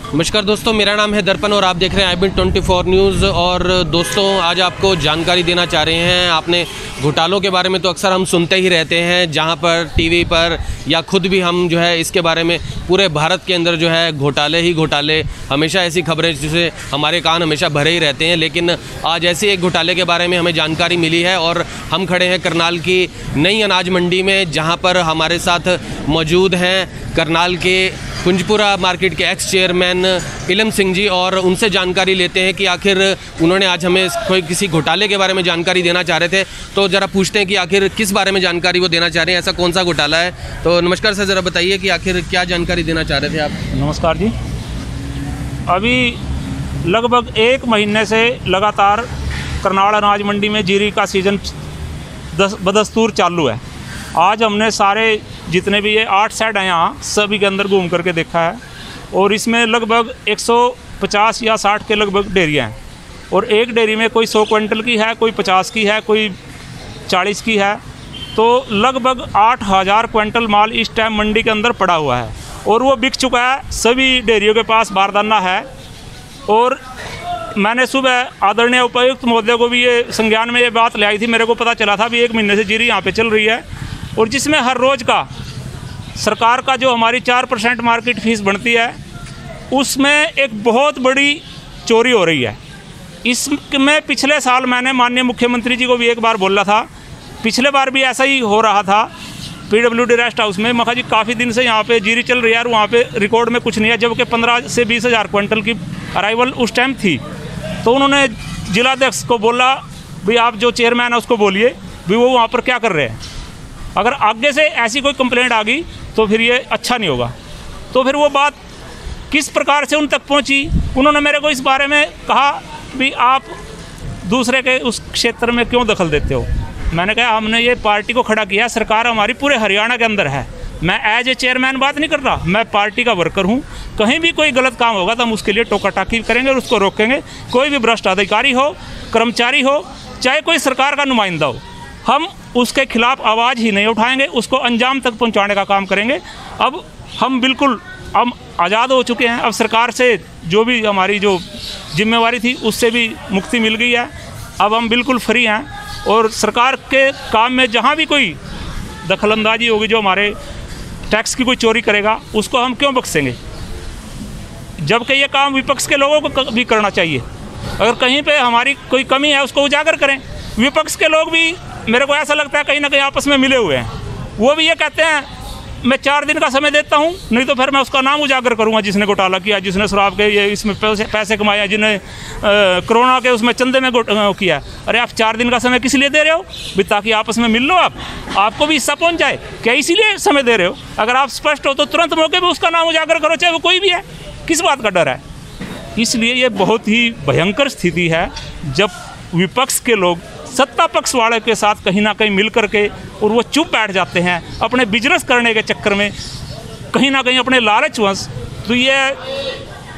नमस्कार दोस्तों, मेरा नाम है दर्पण और आप देख रहे हैं IBN24 न्यूज़। और दोस्तों, आज आपको जानकारी देना चाह रहे हैं। आपने घोटालों के बारे में तो अक्सर हम सुनते ही रहते हैं, जहां पर टीवी पर या खुद भी हम जो है इसके बारे में पूरे भारत के अंदर जो है घोटाले ही घोटाले, हमेशा ऐसी खबरें जिससे हमारे कान हमेशा भरे ही रहते हैं। लेकिन आज ऐसे एक घोटाले के बारे में हमें जानकारी मिली है और हम खड़े हैं करनाल की नई अनाज मंडी में, जहाँ पर हमारे साथ मौजूद हैं करनाल के कुंजपुरा मार्केट के एक्स चेयरमैन इलम सिंह जी, और उनसे जानकारी लेते हैं कि आखिर उन्होंने आज हमें कोई किसी घोटाले के बारे में जानकारी देना चाह रहे थे। तो ज़रा पूछते हैं कि आखिर किस बारे में जानकारी वो देना चाह रहे हैं, ऐसा कौन सा घोटाला है। तो नमस्कार सर, ज़रा बताइए कि आखिर क्या जानकारी देना चाह रहे थे आप। नमस्कार जी। अभी लगभग 1 महीने से लगातार करनाल अनाज मंडी में जीरी का सीज़न बदस्तूर चालू है। आज हमने सारे जितने भी ये 8 सेट हैं यहाँ सभी के अंदर घूम करके देखा है, और इसमें लगभग 150 या 60 के लगभग डेयरियाँ हैं, और एक डेयरी में कोई 100 क्विंटल की है, कोई 50 की है, कोई 40 की है। तो लगभग 8000 क्विंटल माल इस टाइम मंडी के अंदर पड़ा हुआ है, और वो बिक चुका है। सभी डेयरियों के पास बारदाना है। और मैंने सुबह आदरणीय उपायुक्त महोदय को भी ये संज्ञान में ये बात ले आई थी। मेरे को पता चला था भी 1 महीने से जीरी यहाँ पे चल रही है, और जिसमें हर रोज़ का सरकार का जो हमारी 4% मार्केट फीस बनती है, उसमें एक बहुत बड़ी चोरी हो रही है। इसमें पिछले साल मैंने माननीय मुख्यमंत्री जी को भी एक बार बोला था, पिछले बार भी ऐसा ही हो रहा था PWD रेस्ट हाउस में। मखा जी काफ़ी दिन से यहाँ पे जीरी चल रही है और वहाँ पे रिकॉर्ड में कुछ नहीं है, जबकि 15 से 20 हज़ार क्विंटल की अराइवल उस टाइम थी। तो उन्होंने जिलाध्यक्ष को बोला भी आप जो चेयरमैन है उसको बोलिए भी वो वहाँ पर क्या कर रहे हैं। अगर आगे से ऐसी कोई कंप्लेंट आ गई तो फिर ये अच्छा नहीं होगा। तो फिर वो बात किस प्रकार से उन तक पहुंची, उन्होंने मेरे को इस बारे में कहा भी आप दूसरे के उस क्षेत्र में क्यों दखल देते हो। मैंने कहा हमने ये पार्टी को खड़ा किया, सरकार हमारी पूरे हरियाणा के अंदर है। मैं एज ए चेयरमैन बात नहीं कर रहा, मैं पार्टी का वर्कर हूँ। कहीं भी कोई गलत काम होगा तो हम उसके लिए टोका टाकी करेंगे और उसको रोकेंगे। कोई भी भ्रष्ट अधिकारी हो, कर्मचारी हो, चाहे कोई सरकार का नुमाइंदा हो, हम उसके खिलाफ आवाज़ ही नहीं उठाएंगे, उसको अंजाम तक पहुंचाने का काम करेंगे। अब हम बिल्कुल आज़ाद हो चुके हैं। अब सरकार से जो भी हमारी जो जिम्मेवारी थी उससे भी मुक्ति मिल गई है। अब हम बिल्कुल फ्री हैं, और सरकार के काम में जहां भी कोई दखलंदाजी होगी, जो हमारे टैक्स की कोई चोरी करेगा उसको हम क्यों बख्शेंगे, जबकि ये काम विपक्ष के लोगों को भी करना चाहिए। अगर कहीं पे हमारी कोई कमी है उसको उजागर करें। विपक्ष के लोग भी मेरे को ऐसा लगता है कहीं ना कहीं आपस में मिले हुए हैं। वो भी ये कहते हैं मैं 4 दिन का समय देता हूँ, नहीं तो फिर मैं उसका नाम उजागर करूँगा जिसने घोटाला किया, जिसने शराब के ये इसमें पैसे कमाए, जिन्हें कोरोना के उसमें चंदे में किया। अरे आप 4 दिन का समय किस लिए दे रहे हो भी, ताकि आपस में मिल लो, आपको भी हिस्सा पहुँच जाए क्या, इसीलिए समय दे रहे हो। अगर आप स्पष्ट हो तो तुरंत मौके पर उसका नाम उजागर करो, चाहे वो कोई भी है। किस बात का डर है। इसलिए ये बहुत ही भयंकर स्थिति है जब विपक्ष के लोग सत्ता पक्ष वाले के साथ कहीं ना कहीं मिल करके और वो चुप बैठ जाते हैं अपने बिजनेस करने के चक्कर में, कहीं ना कहीं अपने लालचवश। तो ये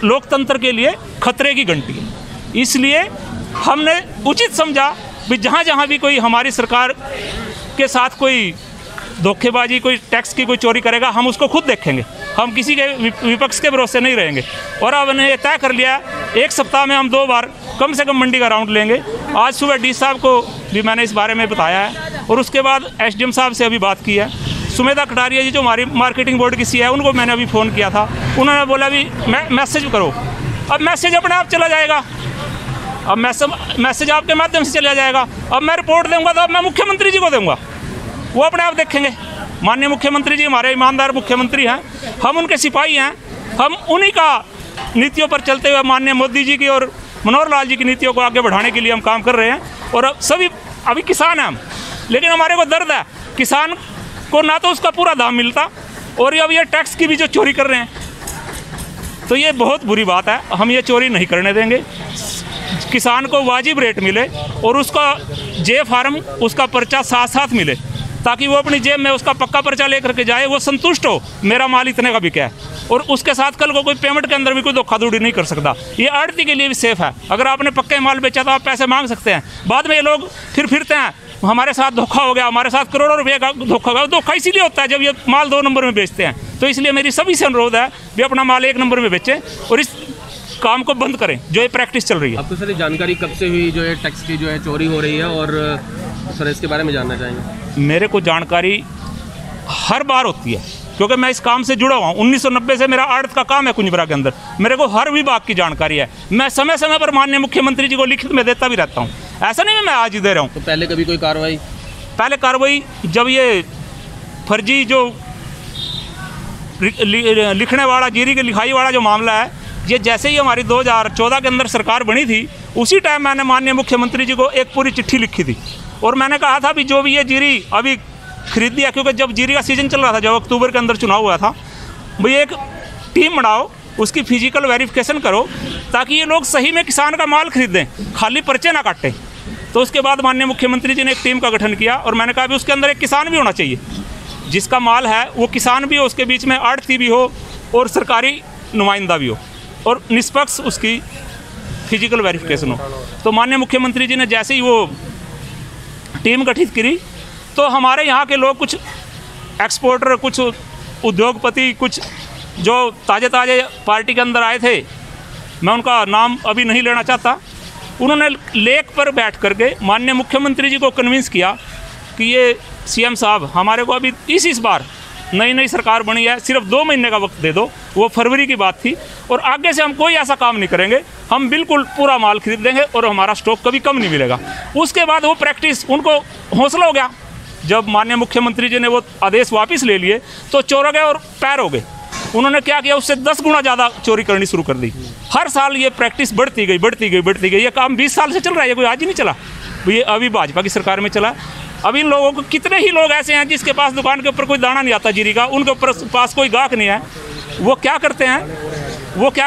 लोकतंत्र के लिए खतरे की घंटी है। इसलिए हमने उचित समझा भी जहाँ जहाँ भी कोई हमारी सरकार के साथ कोई धोखेबाजी, कोई टैक्स की कोई चोरी करेगा, हम उसको खुद देखेंगे। हम किसी के विपक्ष के भरोसे नहीं रहेंगे। और अब हमने ये तय कर लिया 1 सप्ताह में हम 2 बार कम से कम मंडी का राउंड लेंगे। आज सुबह डी साहब को भी मैंने इस बारे में बताया है, और उसके बाद SDM साहब से अभी बात की है। सुमेधा कटारिया जी जो हमारी मार्केटिंग बोर्ड की सी है, उनको मैंने अभी फ़ोन किया था। उन्होंने बोला भी मैसेज करो। अब मैसेज अपने आप चला जाएगा, अब मैसेज आपके माध्यम से चला जाएगा। अब मैं रिपोर्ट दूँगा तो अब मैं मुख्यमंत्री जी को दूँगा, वो अपने आप देखेंगे। माननीय मुख्यमंत्री जी हमारे ईमानदार मुख्यमंत्री हैं, हम उनके सिपाही हैं। हम उन्हीं का नीतियों पर चलते हुए माननीय मोदी जी की और मनोहर लाल जी की नीतियों को आगे बढ़ाने के लिए हम काम कर रहे हैं। और अब सभी अभी किसान हैं हम, लेकिन हमारे को दर्द है, किसान को ना तो उसका पूरा दाम मिलता, और अब ये टैक्स की भी जो चोरी कर रहे हैं, तो ये बहुत बुरी बात है। हम ये चोरी नहीं करने देंगे। किसान को वाजिब रेट मिले और उसका जे फार्म उसका पर्चा साथ साथ मिले, ताकि वो अपनी जेब में उसका पक्का पर्चा लेकर के जाए, वो संतुष्ट हो मेरा माल इतने का बिका है, और उसके साथ कल को कोई पेमेंट के अंदर भी कोई धोखाधड़ी नहीं कर सकता। ये आड़ती के लिए भी सेफ़ है। अगर आपने पक्के माल बेचा तो आप पैसे मांग सकते हैं। बाद में ये लोग फिरते हैं हमारे साथ धोखा हो गया, हमारे साथ करोड़ों रुपए का धोखा हो गया। धोखा इसीलिए होता है जब ये माल 2 नंबर में बेचते हैं। तो इसलिए मेरी सभी से अनुरोध है भी अपना माल 1 नंबर में बेचें और इस काम को बंद करें जो ये प्रैक्टिस चल रही है। आपको सर जानकारी कब से हुई जो है टैक्स की जो है चोरी हो रही है, और सर इसके बारे में जानना चाहेंगे? मेरे को जानकारी हर बार होती है क्योंकि मैं इस काम से जुड़ा हुआ हूँ। 1990 से मेरा आड़त का काम है कुंजबरा के अंदर। मेरे को हर विभाग की जानकारी है। मैं समय समय पर माननीय मुख्यमंत्री जी को लिखित में देता भी रहता हूँ। ऐसा नहीं मैं आज ही दे रहा हूँ। तो पहले कभी कोई कार्रवाई? पहले कार्रवाई जब ये फर्जी जो लिखने वाला, जीरी की लिखाई वाला जो मामला है, ये जैसे ही हमारी 2014 के अंदर सरकार बनी थी उसी टाइम मैंने माननीय मुख्यमंत्री जी को एक पूरी चिट्ठी लिखी थी और मैंने कहा था भी जो भी ये जीरी अभी खरीद दिया, क्योंकि जब जीरी का सीजन चल रहा था, जब अक्टूबर के अंदर चुनाव हुआ था, भाई एक टीम बनाओ, उसकी फिजिकल वेरिफिकेशन करो ताकि ये लोग सही में किसान का माल खरीदें, खाली पर्चे ना काटें। तो उसके बाद माननीय मुख्यमंत्री जी ने एक टीम का गठन किया और मैंने कहा भी उसके अंदर एक किसान भी होना चाहिए, जिसका माल है वो किसान भी हो, उसके बीच में आड़ती भी हो और सरकारी नुमाइंदा भी हो और निष्पक्ष उसकी फिजिकल वेरिफिकेशन हो। तो माननीय मुख्यमंत्री जी ने जैसे ही वो टीम गठित करी तो हमारे यहाँ के लोग, कुछ एक्सपोर्टर, कुछ उद्योगपति, कुछ जो ताज़े पार्टी के अंदर आए थे, मैं उनका नाम अभी नहीं लेना चाहता, उन्होंने लेक पर बैठ करके माननीय मुख्यमंत्री जी को कन्विंस किया कि ये सीएम साहब हमारे को अभी इस बार नई सरकार बनी है, सिर्फ 2 महीने का वक्त दे दो। वो फरवरी की बात थी और आगे से हम कोई ऐसा काम नहीं करेंगे, हम बिल्कुल पूरा माल खरीद देंगे और हमारा स्टॉक कभी कम नहीं मिलेगा। उसके बाद वो प्रैक्टिस, उनको हौसला हो गया। जब माननीय मुख्यमंत्री जी ने वो आदेश वापस ले लिए तो चोर हो गए और पैर हो गए। उन्होंने क्या किया, उससे 10 गुना ज़्यादा चोरी करनी शुरू कर दी। हर साल ये प्रैक्टिस बढ़ती गई। ये काम 20 साल से चल रहा है, ये कोई आज ही नहीं चला, ये अभी भाजपा की सरकार में चला। अब इन लोगों को, कितने ही लोग ऐसे हैं जिसके पास दुकान के ऊपर कोई दाना नहीं आता जीरी का, उनके ऊपर पास कोई गाहक नहीं है, वो क्या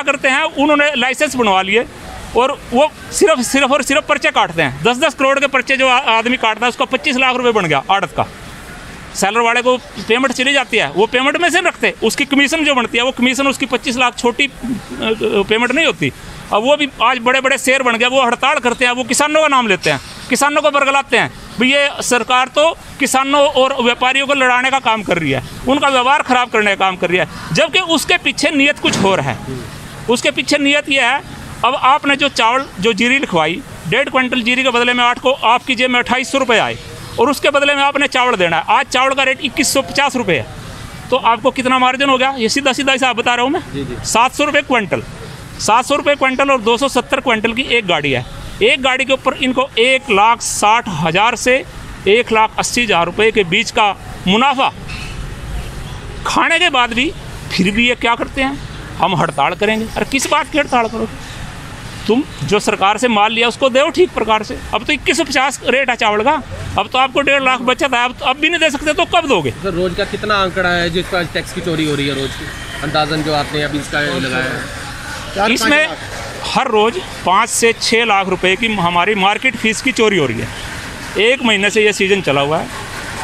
करते हैं, उन्होंने लाइसेंस बनवा लिए और वो सिर्फ पर्चे काटते हैं। 10-10 करोड़ के पर्चे जो आदमी काटता है उसका 25 लाख रुपए बन गया आड़त का। सेलर वाले को पेमेंट चली जाती है, वो पेमेंट में से रखते, उसकी कमीशन जो बनती है वो कमीशन उसकी 25 लाख छोटी पेमेंट नहीं होती। अब वो भी आज बड़े शेर बन गया, वो हड़ताल करते हैं, वो किसानों का नाम लेते हैं, किसानों को बरगलाते हैं। भाई ये सरकार तो किसानों और व्यापारियों को लड़ाने का काम कर रही है, उनका व्यवहार खराब करने का काम कर रही है, जबकि उसके पीछे नीयत कुछ और है। उसके पीछे नीयत ये है, अब आपने जो जीरी लिखवाई, 1.5 क्विंटल जीरी के बदले में आपकी जेब में 2800 रुपये आए और उसके बदले में आपने चावल देना है। आज चावल का रेट 2150 रुपये है, तो आपको कितना मार्जिन हो गया? ये सीधा हिसाब बता रहा हूँ मैं, 700 रुपये क्विंटल। 700 रुपये क्विंटल और 270 क्विंटल की एक गाड़ी है। एक गाड़ी के ऊपर इनको 1,60,000 से 1,80,000 रुपये के बीच का मुनाफा खाने के बाद भी फिर भी ये क्या करते हैं, हम हड़ताल करेंगे। अरे किस बात की हड़ताल करोगे? तुम जो सरकार से माल लिया उसको दो ठीक प्रकार से। अब तो 2150 रेट है चावल का, अब तो आपको 1.5 लाख बचत है, अब भी नहीं दे सकते तो कब दोगे? सर रोज का कितना आंकड़ा है जिसका टैक्स की चोरी हो रही है रोज की, अंदाजन जो आपने अभी इसका लगाया है? इसमें हर रोज़ 5 से 6 लाख रुपए की हमारी मार्केट फीस की चोरी हो रही है। 1 महीने से ये सीज़न चला हुआ है।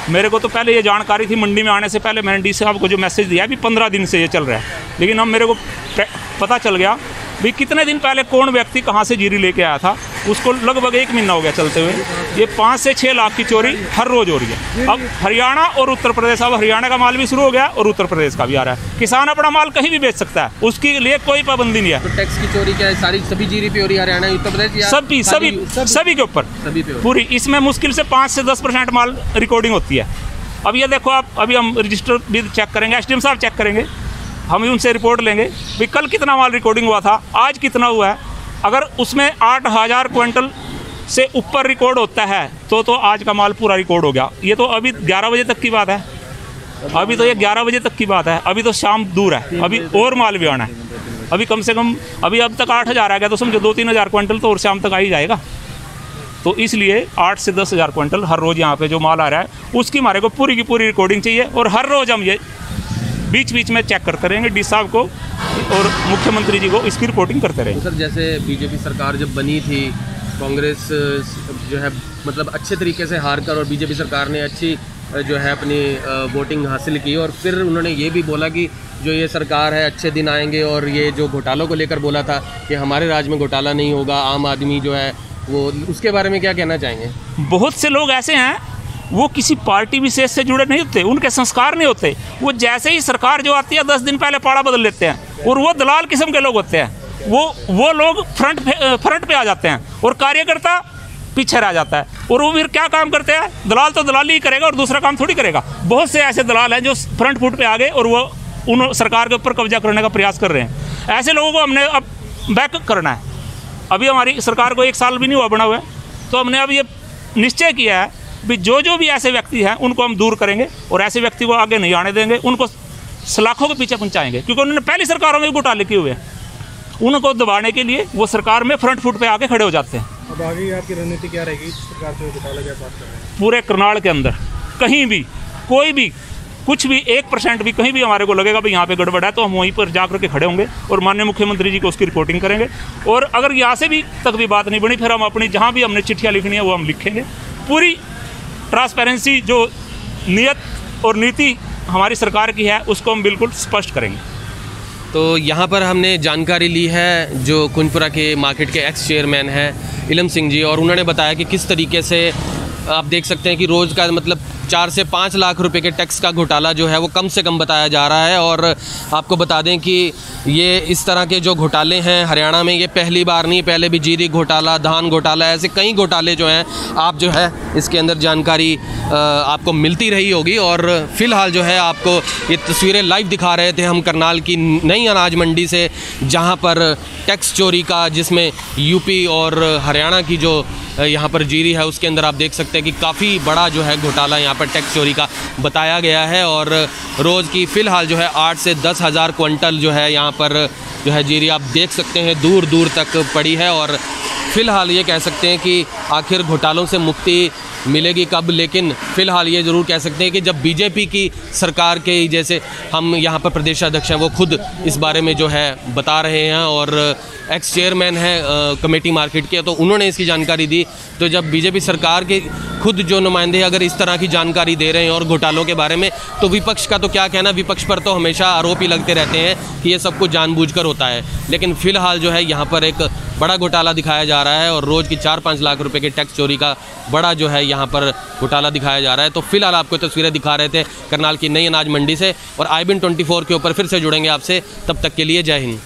मेरे को तो पहले ये जानकारी थी, मंडी में आने से पहले मैंने डी साहब को जो मैसेज दिया, अभी 15 दिन से ये चल रहा है, लेकिन अब मेरे को पता चल गया भी कितने दिन पहले कौन व्यक्ति कहाँ से जीरी लेके आया था, उसको लगभग 1 महीना हो गया चलते हुए। ये 5 से 6 लाख की चोरी हर रोज़ हो रही है। अब हरियाणा और उत्तर प्रदेश, अब हरियाणा का माल भी शुरू हो गया और उत्तर प्रदेश का भी आ रहा है। किसान अपना माल कहीं भी बेच सकता है, उसके लिए कोई पाबंदी नहीं है। तो टैक्स की चोरी क्या है? सभी जीरी पे हो रही है, हरियाणा उत्तर प्रदेश सभी के ऊपर पूरी। इसमें मुश्किल से 5 से 10% माल रिकॉर्डिंग होती है। अब ये देखो आप, अभी हम रजिस्टर भी चेक करेंगे, एसडीएम साहब चेक करेंगे, हम उनसे रिपोर्ट लेंगे भी कल कितना माल रिकॉर्डिंग हुआ था, आज कितना हुआ है। अगर उसमें 8,000 क्विंटल से ऊपर रिकॉर्ड होता है तो आज का माल पूरा रिकॉर्ड हो गया। ये तो अभी 11 बजे तक की बात है, अभी तो ये 11 बजे तक की बात है, अभी तो शाम दूर है, अभी और माल भी आना है। अभी कम से कम अभी अब तक 8,000 आ गया, तो समझो 2-3 हज़ार क्विंटल तो और शाम तक आ ही जाएगा। तो इसलिए 8 से 10 हज़ार क्विंटल हर रोज़ यहाँ पे जो माल आ रहा है उसकी हमारे को पूरी की पूरी रिकॉर्डिंग चाहिए और हर रोज़ हम ये बीच में चेक करते रहेंगे, डी साहब को और मुख्यमंत्री जी को इसकी रिपोर्टिंग करते रहेंगे। तो सर जैसे बीजेपी सरकार जब बनी थी, कांग्रेस जो है मतलब अच्छे तरीके से हार कर और बीजेपी सरकार ने अच्छी जो है अपनी वोटिंग हासिल की और फिर उन्होंने ये भी बोला कि जो ये सरकार है अच्छे दिन आएंगे और ये जो घोटालों को लेकर बोला था कि हमारे राज्य में घोटाला नहीं होगा, आम आदमी जो है वो उसके बारे में क्या कहना चाहेंगे? बहुत से लोग ऐसे हैं, वो किसी पार्टी विशेष से जुड़े नहीं होते, उनके संस्कार नहीं होते। वो जैसे ही सरकार जो आती है 10 दिन पहले पाड़ा बदल लेते हैं, और वो दलाल किस्म के लोग होते हैं। वो लोग फ्रंट पे आ जाते हैं और कार्यकर्ता पीछे रह जाता है। और वो फिर क्या काम करते हैं? दलाल तो दलाली ही करेगा और दूसरा काम थोड़ी करेगा। बहुत से ऐसे दलाल हैं जो फ्रंट फुट पे आ गए और वो उन सरकार के ऊपर कब्जा करने का प्रयास कर रहे हैं। ऐसे लोगों को हमने अब बैक करना है। अभी हमारी सरकार को 1 साल भी नहीं हुआ बना हुआ है, तो हमने अब ये निश्चय किया है भी जो भी ऐसे व्यक्ति हैं उनको हम दूर करेंगे और ऐसे व्यक्ति को आगे नहीं आने देंगे, उनको सलाखों के पीछे पहुंचाएंगे। क्योंकि उन्होंने पहली सरकारों में भी घोटाले किए हुए हैं, उनको दबाने के लिए वो सरकार में फ्रंट फुट पे आके खड़े हो जाते हैं। अब आगे आपकी रणनीति क्या रहेगी? सरकार से घोटाला क्या बात कर रहे हैं? पूरे करनाल के अंदर कहीं भी कोई भी कुछ भी 1% भी कहीं भी हमारे को लगेगा भाई यहाँ पे गड़बड़ है, तो हम वहीं पर जाकर के खड़े होंगे और माननीय मुख्यमंत्री जी को उसकी रिपोर्टिंग करेंगे। और अगर यहाँ से भी तक भी बात नहीं बनी, फिर हम अपनी जहाँ भी हमने चिट्ठियाँ लिखनी है वो हम लिखेंगे। पूरी ट्रांसपेरेंसी जो नियत और नीति हमारी सरकार की है उसको हम बिल्कुल स्पष्ट करेंगे। तो यहाँ पर हमने जानकारी ली है जो कुंजपुरा के मार्केट के एक्स चेयरमैन हैं इलम सिंह जी, और उन्होंने बताया कि किस तरीके से आप देख सकते हैं कि रोज़ का मतलब 4 से 5 लाख रुपए के टैक्स का घोटाला जो है वो कम से कम बताया जा रहा है। और आपको बता दें कि ये इस तरह के जो घोटाले हैं हरियाणा में ये पहली बार नहीं, पहले भी जीरी घोटाला, धान घोटाला, ऐसे कई घोटाले जो हैं आप जो है इसके अंदर जानकारी आपको मिलती रही होगी। और फ़िलहाल जो है आपको ये तस्वीरें लाइव दिखा रहे थे हम करनाल की नई अनाज मंडी से, जहाँ पर टैक्स चोरी का, जिसमें यूपी और हरियाणा की जो यहाँ पर जीरी है उसके अंदर आप देख सकते हैं कि काफ़ी बड़ा जो है घोटाला यहाँ पर टैक्स चोरी का बताया गया है। और रोज़ की फ़िलहाल जो है 8 से 10 हज़ार क्विंटल जो है यहाँ पर जो है जीरी आप देख सकते हैं दूर दूर तक पड़ी है। और फ़िलहाल ये कह सकते हैं कि आखिर घोटालों से मुक्ति मिलेगी कब, लेकिन फ़िलहाल ये ज़रूर कह सकते हैं कि जब बीजेपी की सरकार के, जैसे हम यहाँ पर प्रदेश अध्यक्ष हैं वो खुद इस बारे में जो है बता रहे हैं और एक्स चेयरमैन है कमेटी मार्केट के, तो उन्होंने इसकी जानकारी दी। तो जब बीजेपी सरकार के खुद जो नुमाइंदे अगर इस तरह की जानकारी दे रहे हैं और घोटालों के बारे में, तो विपक्ष का तो क्या कहना। विपक्ष पर तो हमेशा आरोप ही लगते रहते हैं कि ये सब कुछ जानबूझकर होता है, लेकिन फ़िलहाल जो है यहाँ पर एक बड़ा घोटाला दिखाया जा रहा है और रोज़ की 4-5 लाख रुपए के टैक्स चोरी का बड़ा जो है यहाँ पर घोटाला दिखाया जा रहा है। तो फिलहाल आपको तस्वीरें दिखा रहे थे करनाल की नई अनाज मंडी से, और IBN 24 के ऊपर फिर से जुड़ेंगे आपसे। तब तक के लिए जय हिंद।